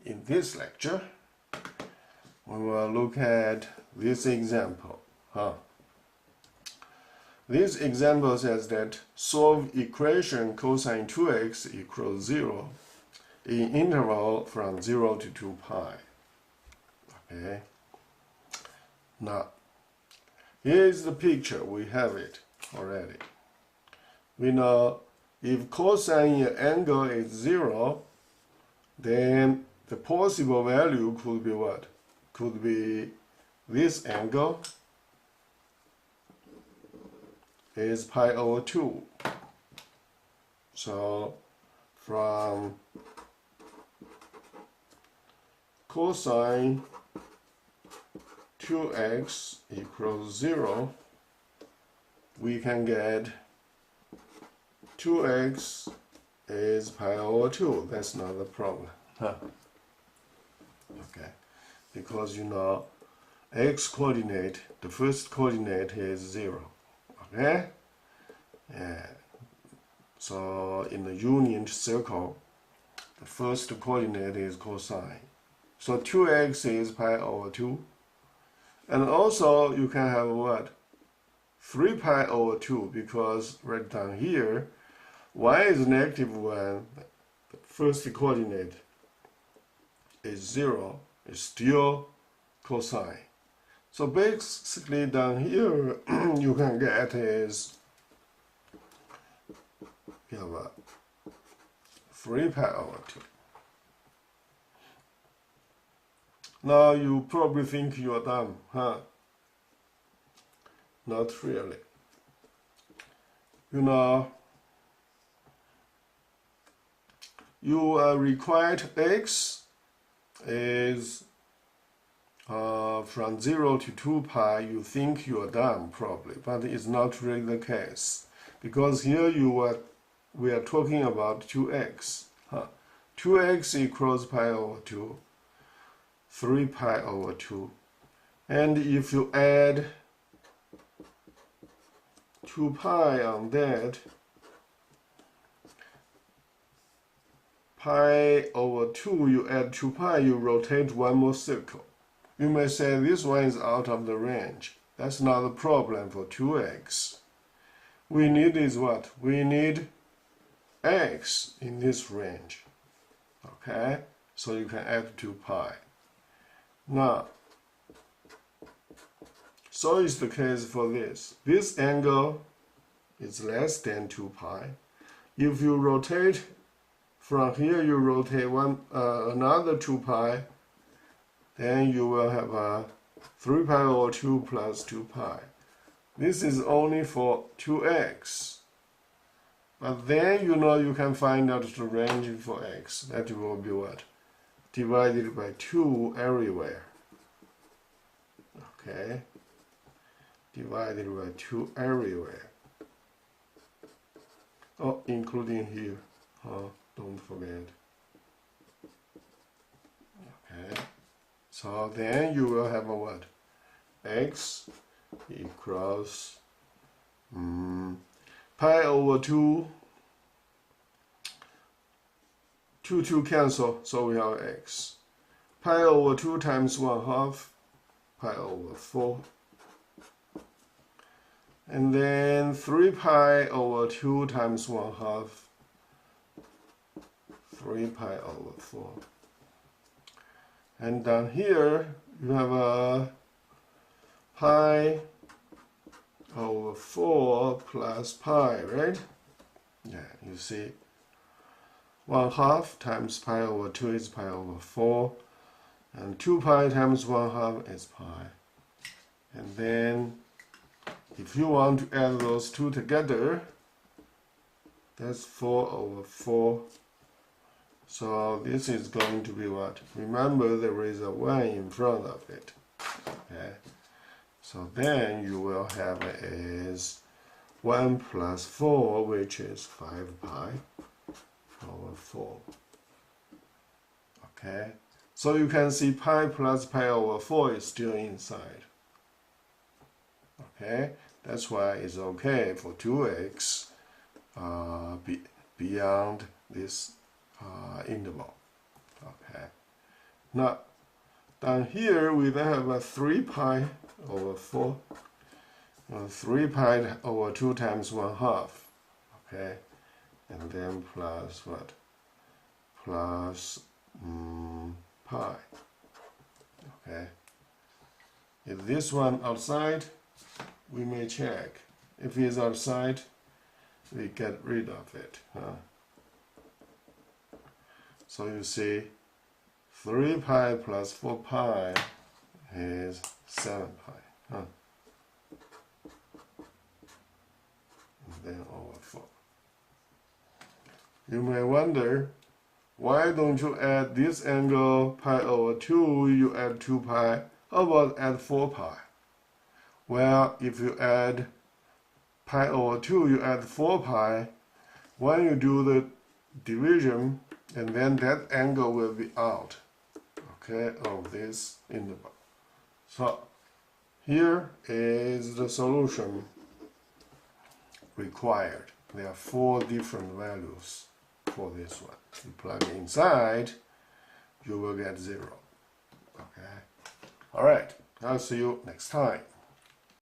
In this lecture, we will look at this example. This example says that solve equation cosine 2x equals 0 in interval from 0 to 2 pi. Okay. Now, here is the picture. We have it already. We know if cosine in an angle is 0, then the possible value could be what? Could be this angle is pi over 2. So from cosine 2x equals 0, we can get 2x is pi over 2. That's not the problem. Okay, because you know x coordinate, the first coordinate is 0. Okay? Yeah. So in the unit circle, the first coordinate is cosine. So 2x is pi over 2. And also you can have what? 3 pi over 2, because right down here, y is negative 1, the first coordinate is 0, is still cosine. So basically down here, you can get is, you have a 3 pi over 2. Now you probably think you are done, Not really. You know, you are required x is from 0 to 2 pi. You think you are done probably, but it's not really the case, because here we are talking about 2x. 2x equals pi over 2, 3 pi over 2, and if you add 2 pi on that, pi over 2, you add 2 pi, you rotate one more circle. You may say this one is out of the range. That's not a problem for 2x. We need is what? We need x in this range. Okay? So you can add 2 pi. Now, so is the case for this. This angle is less than 2 pi. If you rotate from here, you rotate another 2 pi, then you will have a 3 pi over 2 plus 2 pi. This is only for 2x. But then you know you can find out the range for x. That will be what? Divided by 2 everywhere. Okay? Divided by 2 everywhere. Oh, including here. Don't forget. Okay. So then you will have a what? X equals pi over 2. 2 cancel, so we have x. Pi over 2 times 1/2, pi over 4. And then 3 pi over 2 times 1/2, 3 pi over 4. And down here, you have a pi over 4 plus pi, right? Yeah, you see. 1/2 times pi over 2 is pi over 4. And 2 pi times 1/2 is pi. And then, if you want to add those two together, that's 4 over 4. So this is going to be what? Remember, there is a 1 in front of it. Okay. So then you will have is 1 plus 4, which is 5 pi over 4. Okay. So you can see pi plus pi over 4 is still inside. Okay. That's why it's okay for 2x beyond this interval. Okay. Now, down here we then have a 3 pi over 4. 3 pi over 2 times 1/2. Okay, and then plus what? Plus pi. Okay. Is this one outside? We may check. If it's outside, we get rid of it. So you see, 3 pi plus 4 pi is 7 pi. And then over 4. You may wonder, why don't you add this angle pi over 2, you add 2 pi, how about add 4 pi? Well, if you add pi over 2, you add 4 pi, when you do the division, and then that angle will be out, okay, of this interval. So, here is the solution required. There are 4 different values for this one. You plug it inside, you will get 0. Okay. All right. I'll see you next time.